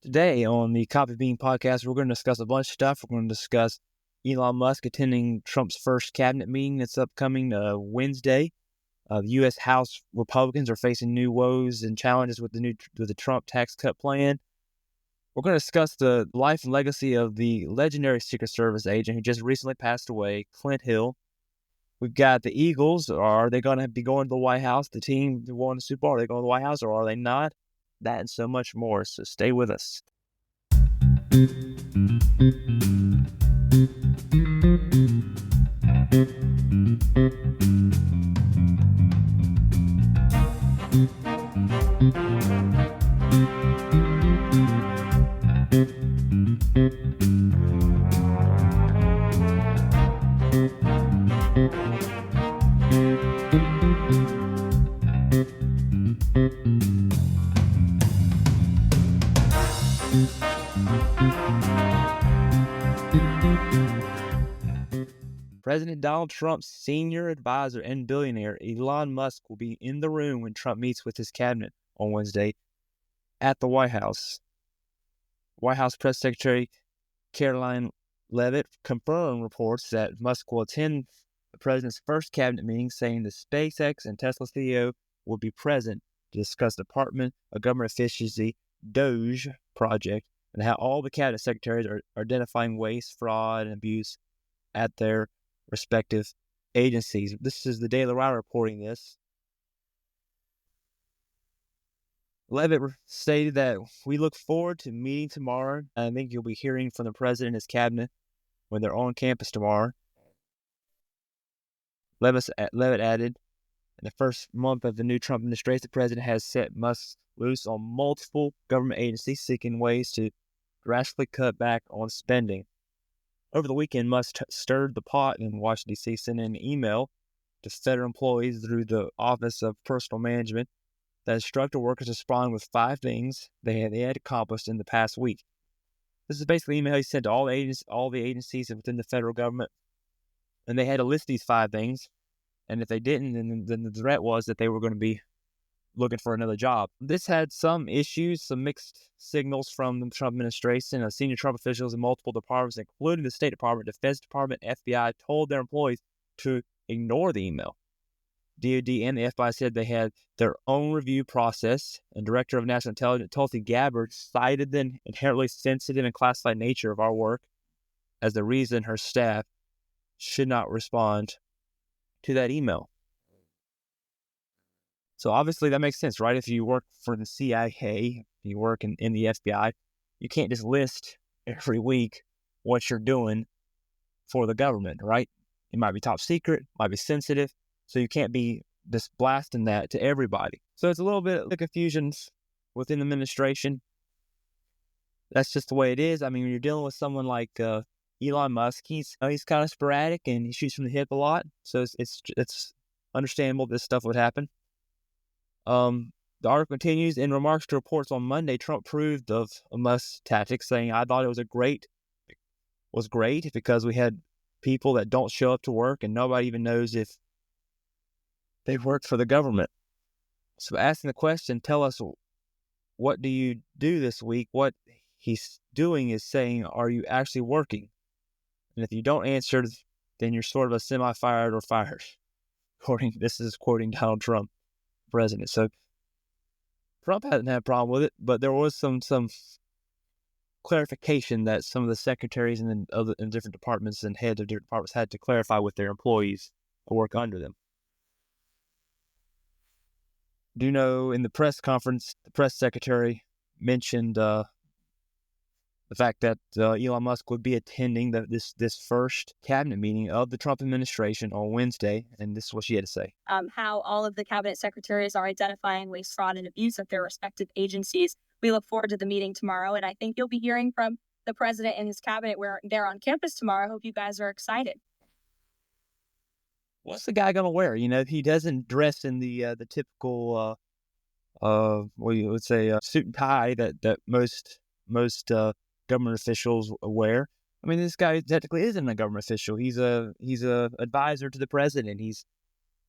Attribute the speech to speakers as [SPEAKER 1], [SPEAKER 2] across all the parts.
[SPEAKER 1] Today on the Coffee Bean Podcast, we're going to discuss a bunch of stuff. We're going to discuss Elon Musk attending Trump's first cabinet meeting that's upcoming Wednesday. The U.S. House Republicans are facing new woes and challenges with the Trump tax cut plan. We're going to discuss the life and legacy of the legendary Secret Service agent who just recently passed away, Clint Hill. We've got the Eagles. Are they going to be going to the White House? The team that won the Super Bowl, are they going to the White House or are they not? That and so much more. So stay with us. President Donald Trump's senior advisor and billionaire Elon Musk will be in the room when Trump meets with his cabinet on Wednesday at the White House. White House Press Secretary Caroline Leavitt confirmed reports that Musk will attend the president's first cabinet meeting, saying the SpaceX and Tesla CEO will be present to discuss Department of Government Efficiency DOGE project and how all the cabinet secretaries are identifying waste, fraud, and abuse at their respective agencies. This is the Daily Wire reporting this. Leavitt stated that we look forward to meeting tomorrow. I think you'll be hearing from the president and his cabinet when they're on campus tomorrow. Leavitt added, in the first month of the new Trump administration, the president has set Musk loose on multiple government agencies seeking ways to drastically cut back on spending. Over the weekend, Musk stirred the pot in Washington, D.C., sending an email to federal employees through the Office of Personnel Management that instructed workers to respond with 5 things they had accomplished in the past week. This is basically an email he sent to all the agencies within the federal government, and they had to list these 5 things, and if they didn't, then the threat was that they were going to be looking for another job. This had some issues, some mixed signals from the Trump administration. Senior Trump officials in multiple departments, including the State Department, Defense Department, FBI, told their employees to ignore the email. DOD and the FBI said they had their own review process, and Director of National Intelligence Tulsi Gabbard cited the inherently sensitive and classified nature of our work as the reason her staff should not respond to that email. So obviously that makes sense, right? If you work for the CIA, you work in the FBI, you can't just list every week what you're doing for the government, right? It might be top secret, might be sensitive, so you can't be just blasting that to everybody. So it's a little bit of confusion within the administration. That's just the way it is. I mean, when you're dealing with someone like Elon Musk, he's kind of sporadic and he shoots from the hip a lot, so it's understandable this stuff would happen. The article continues, in remarks to reports on Monday, Trump approved of Musk's tactics, saying, I thought it was great because we had people that don't show up to work and nobody even knows if they worked for the government. So asking the question, tell us, what do you do this week? What he's doing is saying, are you actually working? And if you don't answer, then you're sort of a semi-fired or fired. This is quoting Donald Trump, president. So Trump hasn't had a problem with it, but there was some clarification that some of the secretaries in different departments and heads of different departments had to clarify with their employees who work under them. Do you know, in the press conference, the press secretary mentioned the fact that Elon Musk would be attending this first cabinet meeting of the Trump administration on Wednesday, and this is what she had to say.
[SPEAKER 2] How all of the cabinet secretaries are identifying waste, fraud, and abuse at their respective agencies. We look forward to the meeting tomorrow, and I think you'll be hearing from the president and his cabinet where they're on campus tomorrow. I hope you guys are excited.
[SPEAKER 1] What's the guy going to wear? He doesn't dress in the typical, what you would say, suit and tie that most government officials wear. I mean, this guy technically isn't a government official. He's a advisor to the president. He's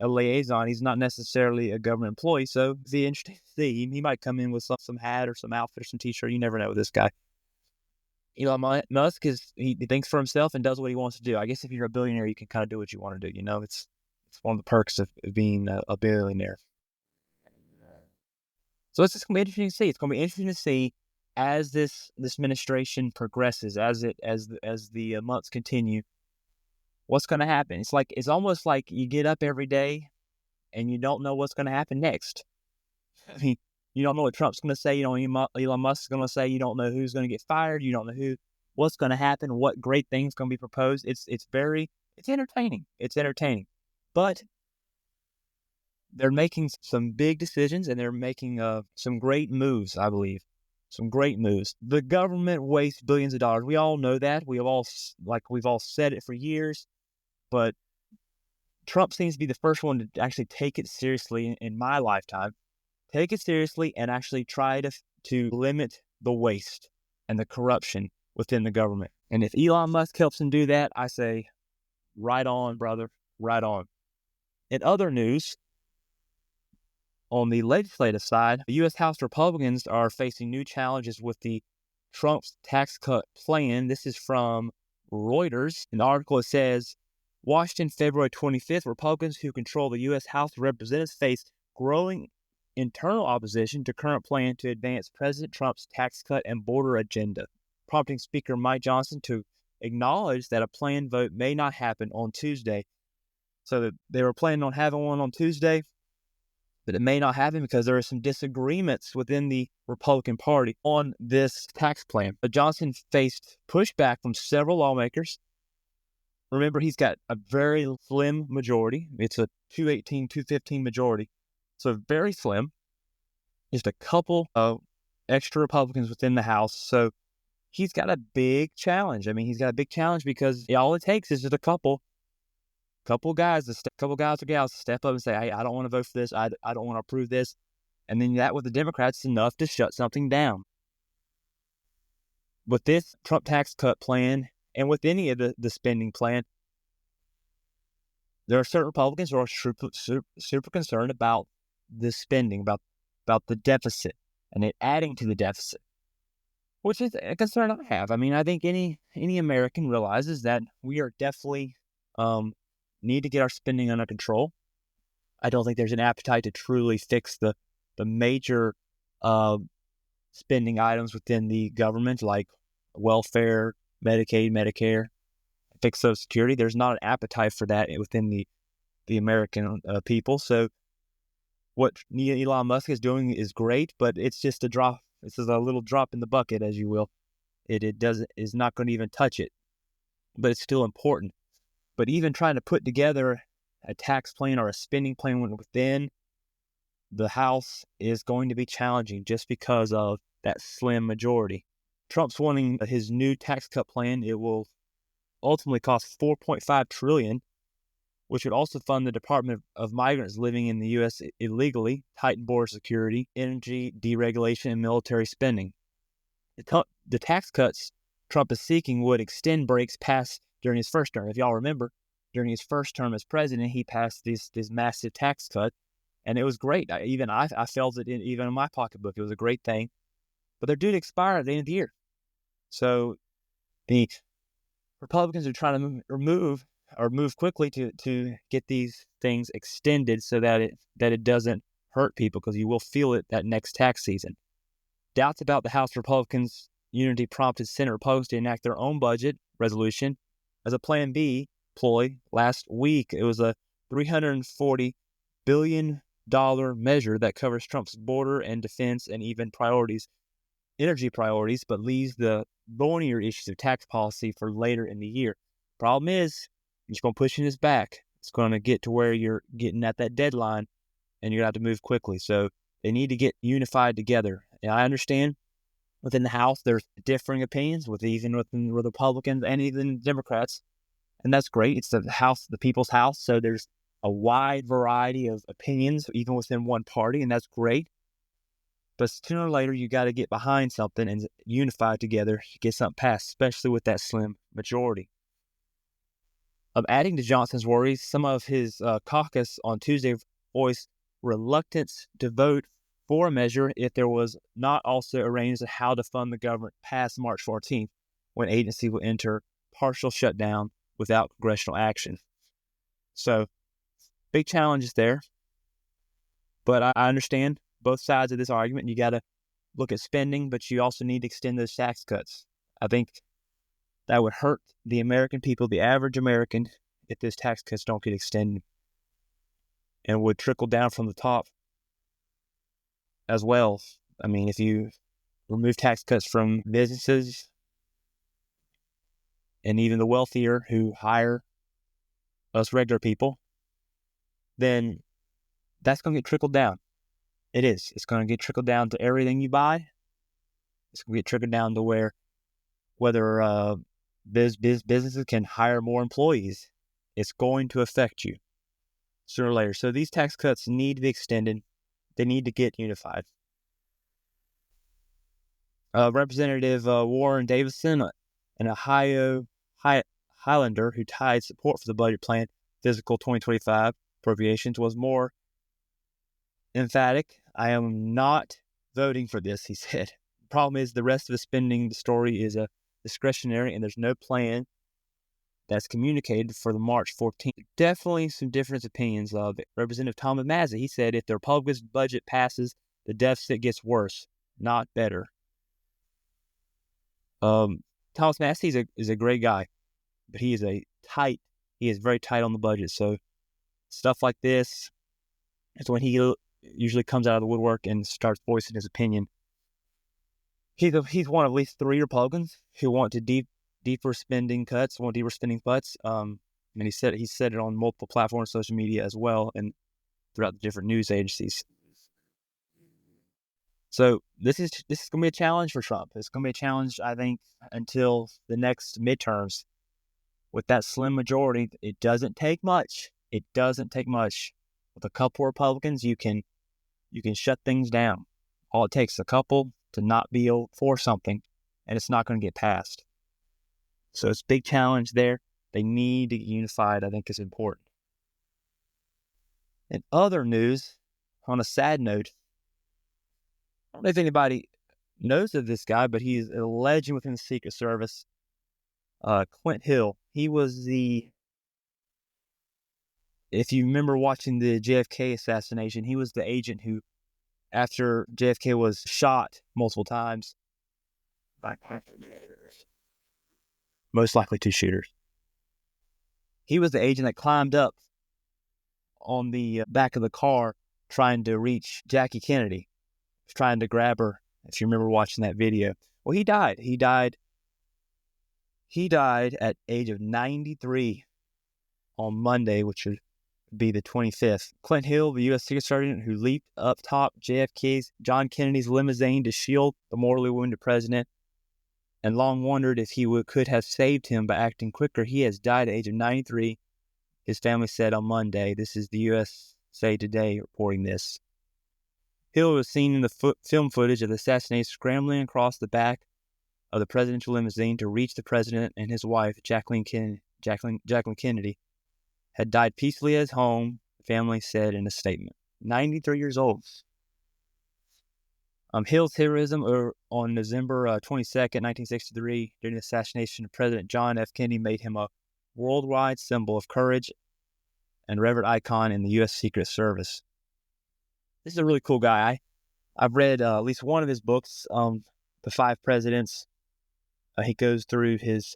[SPEAKER 1] a liaison. He's not necessarily a government employee, so it'd be interesting to see. He might come in with some hat or some outfit or some T-shirt. You never know with this guy. Elon Musk he thinks for himself and does what he wants to do. I guess if you're a billionaire, you can kind of do what you want to do. It's one of the perks of being a billionaire. So it's just going to be interesting to see. It's going to be interesting to see as this administration progresses, as the months continue, what's going to happen. It's almost like you get up every day and you don't know what's going to happen next. I mean, you don't know what Trump's going to say. You don't know what Elon Musk is going to say. You don't know who's going to get fired. You don't know what's going to happen. What great things going to be proposed. It's entertaining. It's entertaining, but they're making some big decisions and they're making some great moves. I believe some great moves. The government wastes billions of dollars. We all know that. We've all said it for years, but Trump seems to be the first one to actually take it seriously in my lifetime. Take it seriously and actually try to limit the waste and the corruption within the government. And if Elon Musk helps him do that, I say, right on, brother, right on. In other news, on the legislative side, the U.S. House Republicans are facing new challenges with the Trump's tax cut plan. This is from Reuters. In the article, it says, Washington, February 25th, Republicans who control the U.S. House of Representatives face growing internal opposition to current plan to advance President Trump's tax cut and border agenda, prompting Speaker Mike Johnson to acknowledge that a planned vote may not happen on Tuesday. So they were planning on having one on Tuesday, but it may not happen because there are some disagreements within the Republican Party on this tax plan. But Johnson faced pushback from several lawmakers. Remember, he's got a very slim majority. It's a 215 majority. So very slim. Just a couple of extra Republicans within the House. So he's got a big challenge. I mean, he's got a big challenge because all it takes is just a couple guys or gals to step up and say, hey, I don't want to vote for this. I don't want to approve this. And then that with the Democrats is enough to shut something down. With this Trump tax cut plan and with any of the spending plan, there are certain Republicans who are super concerned about the spending, about the deficit and it adding to the deficit, which is a concern I have. I mean, I think any American realizes that we are definitely need to get our spending under control. I don't think there's an appetite to truly fix the major spending items within the government, like welfare, Medicaid, Medicare, fix Social Security. There's not an appetite for that within the American people. So what Elon Musk is doing is great, but it's just a drop. This is a little drop in the bucket, as you will. It is not going to even touch it, but it's still important. But even trying to put together a tax plan or a spending plan within the House is going to be challenging just because of that slim majority. Trump's wanting his new tax cut plan. It will ultimately cost $4.5 trillion, which would also fund the Department of Migrants living in the U.S. illegally, tighten border security, energy deregulation, and military spending. The tax cuts Trump is seeking would extend breaks passed during his first term. If y'all remember, during his first term as president, he passed this massive tax cut, and it was great. I felt it even in my pocketbook. It was a great thing. But they're due to expire at the end of the year. So the Republicans are trying to move quickly to get these things extended so that it doesn't hurt people, because you will feel it that next tax season. Doubts about the House Republicans' unity prompted Senate Republicans to enact their own budget resolution as a Plan B ploy last week. It was a $340 billion measure that covers Trump's border and defense and even energy priorities, but leaves the thornier issues of tax policy for later in the year. Problem is, it's going to push this back. It's going to get to where you're getting at that deadline, and you're going to have to move quickly. So they need to get unified together. And I understand within the House, there's differing opinions within the Republicans and even Democrats. And that's great. It's the people's house. So there's a wide variety of opinions, even within one party, and that's great. But sooner or later, you got to get behind something and unify together to get something passed, especially with that slim majority. Adding to Johnson's worries, some of his caucus on Tuesday voiced reluctance to vote for a measure if there was not also arranged how to fund the government past March 14th, when agency will enter partial shutdown without congressional action. So, big challenges there. But I understand both sides of this argument. You got to look at spending, but you also need to extend those tax cuts. I think that would hurt the American people, the average American, if those tax cuts don't get extended, and would trickle down from the top as well. I mean, if you remove tax cuts from businesses and even the wealthier who hire us regular people, then that's going to get trickled down. It is. It's going to get trickled down to everything you buy. It's going to get trickled down to whether businesses can hire more employees. It's going to affect you sooner or later. So these tax cuts need to be extended. They need to get unified. Representative Warren Davidson, an Ohio Highlander who tied support for the budget plan fiscal 2025 appropriations, was more emphatic. I am not voting for this, he said. The problem is the rest of the spending story is discretionary, and there's no plan that's communicated for the March 14th. Definitely some different opinions. Representative Thomas Massey, he said, if the Republicans' budget passes, the deficit gets worse, not better. Thomas Massey is a great guy, but he is very tight on the budget. So stuff like this is when he usually comes out of the woodwork and starts voicing his opinion. He's one of at least 3 Republicans who want to deeper spending cuts. And he said it on multiple platforms, social media as well, and throughout the different news agencies. So this is going to be a challenge for Trump. It's going to be a challenge, I think, until the next midterms. With that slim majority, it doesn't take much. It doesn't take much. With a couple Republicans, you can shut things down. All it takes is a couple to not be for something, and it's not going to get passed. So it's a big challenge there. They need to get unified. I think is important. In other news, on a sad note, I don't know if anybody knows of this guy, but he's a legend within the Secret Service. Clint Hill. He was if you remember watching the JFK assassination, he was the agent who, after JFK was shot multiple times, most likely 2 shooters, he was the agent that climbed up on the back of the car trying to reach Jackie Kennedy, trying to grab her, if you remember watching that video. Well, he died. He died at age of 93 on Monday, which would be the 25th. Clint Hill, the U.S. Secret Sergeant who leaped up top John Kennedy's limousine to shield the mortally wounded president, and long wondered if he could have saved him by acting quicker. He has died at the age of 93, his family said on Monday. This is the USA Today reporting this. Hill was seen in the film footage of the assassination scrambling across the back of the presidential limousine to reach the president, and his wife, Jacqueline Kennedy, had died peacefully at his home, the family said in a statement. 93 years old. Hill's heroism on November 22nd, 1963, during the assassination of President John F. Kennedy, made him a worldwide symbol of courage and revered icon in the U.S. Secret Service. This is a really cool guy. I've read at least one of his books, The 5 Presidents. He goes through his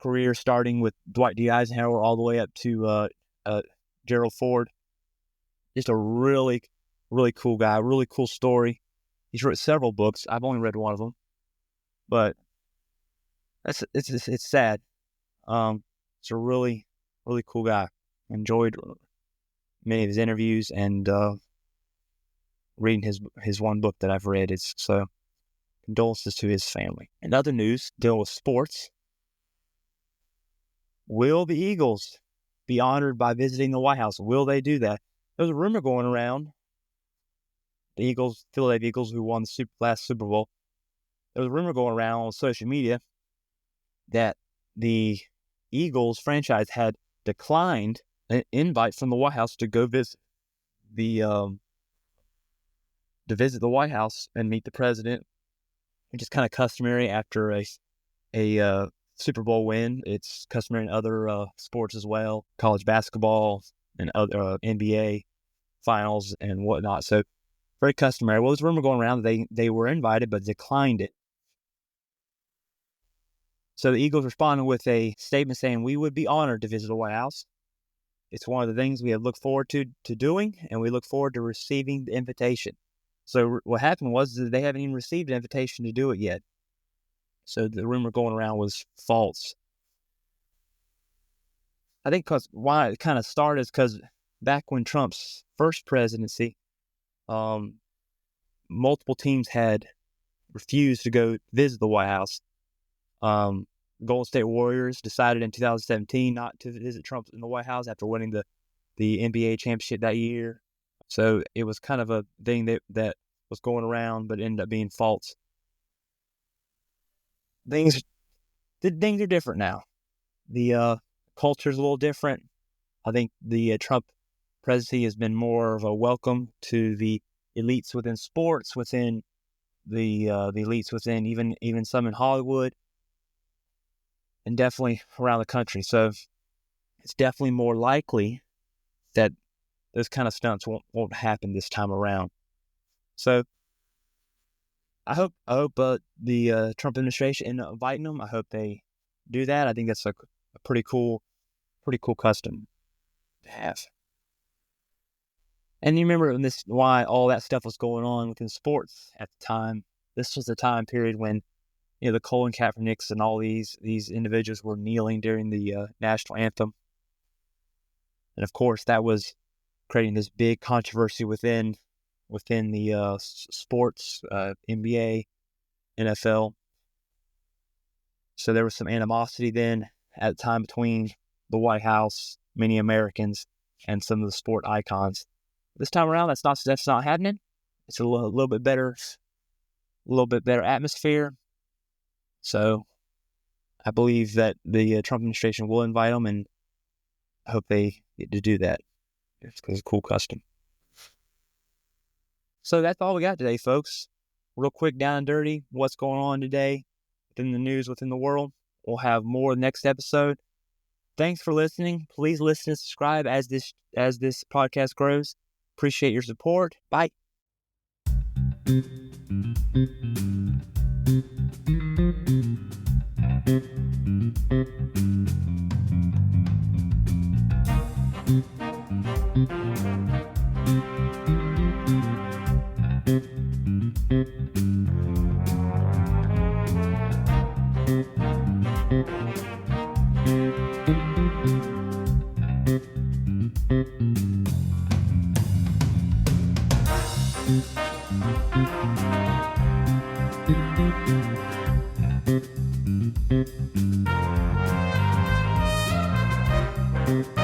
[SPEAKER 1] career starting with Dwight D. Eisenhower all the way up to Gerald Ford. Just a really, really cool guy, really cool story. He's written several books. I've only read one of them, but it's sad. It's a really, really cool guy. Enjoyed many of his interviews and reading his one book that I've read. So condolences to his family. In other news, dealing with sports. Will the Eagles be honored by visiting the White House? Will they do that? There's a rumor going around. The Philadelphia Eagles, who won the last Super Bowl, there was a rumor going around on social media that the Eagles franchise had declined an invite from the White House to go visit the White House and meet the president, which is kind of customary after a Super Bowl win. It's customary in other sports as well, college basketball and other NBA finals and whatnot. So very customary. Well, there's a rumor going around that they were invited but declined it. So the Eagles responded with a statement saying, "We would be honored to visit the White House. It's one of the things we have looked forward to doing, and we look forward to receiving the invitation." So what happened was that they haven't even received an invitation to do it yet. So the rumor going around was false. I think why it kind of started is because back when Trump's first presidency, multiple teams had refused to go visit the White House. Golden State Warriors decided in 2017 not to visit Trump in the White House after winning the NBA championship that year. So it was kind of a thing that was going around, but ended up being false. Things are different now. The culture is a little different. I think the Trump presidency has been more of a welcome to the elites within sports, within the elites within even some in Hollywood, and definitely around the country. So it's definitely more likely that those kind of stunts won't happen this time around. So I hope the Trump administration end up inviting them. I hope they do that. I think that's a pretty cool custom to have. And you remember why all that stuff was going on within sports at the time. This was the time period when the Colin Kaepernicks and all these individuals were kneeling during the national anthem. And of course, that was creating this big controversy within the sports, NBA, NFL. So there was some animosity then at the time between the White House, many Americans, and some of the sport icons. This time around, that's not happening. It's a little bit better atmosphere. So I believe that the Trump administration will invite them, and I hope they get to do that. It's because it's a cool custom. So that's all we got today, folks. Real quick, down and dirty, what's going on today within the news, within the world. We'll have more next episode. Thanks for listening. Please listen and subscribe as this podcast grows. Appreciate your support. Bye. Thank you.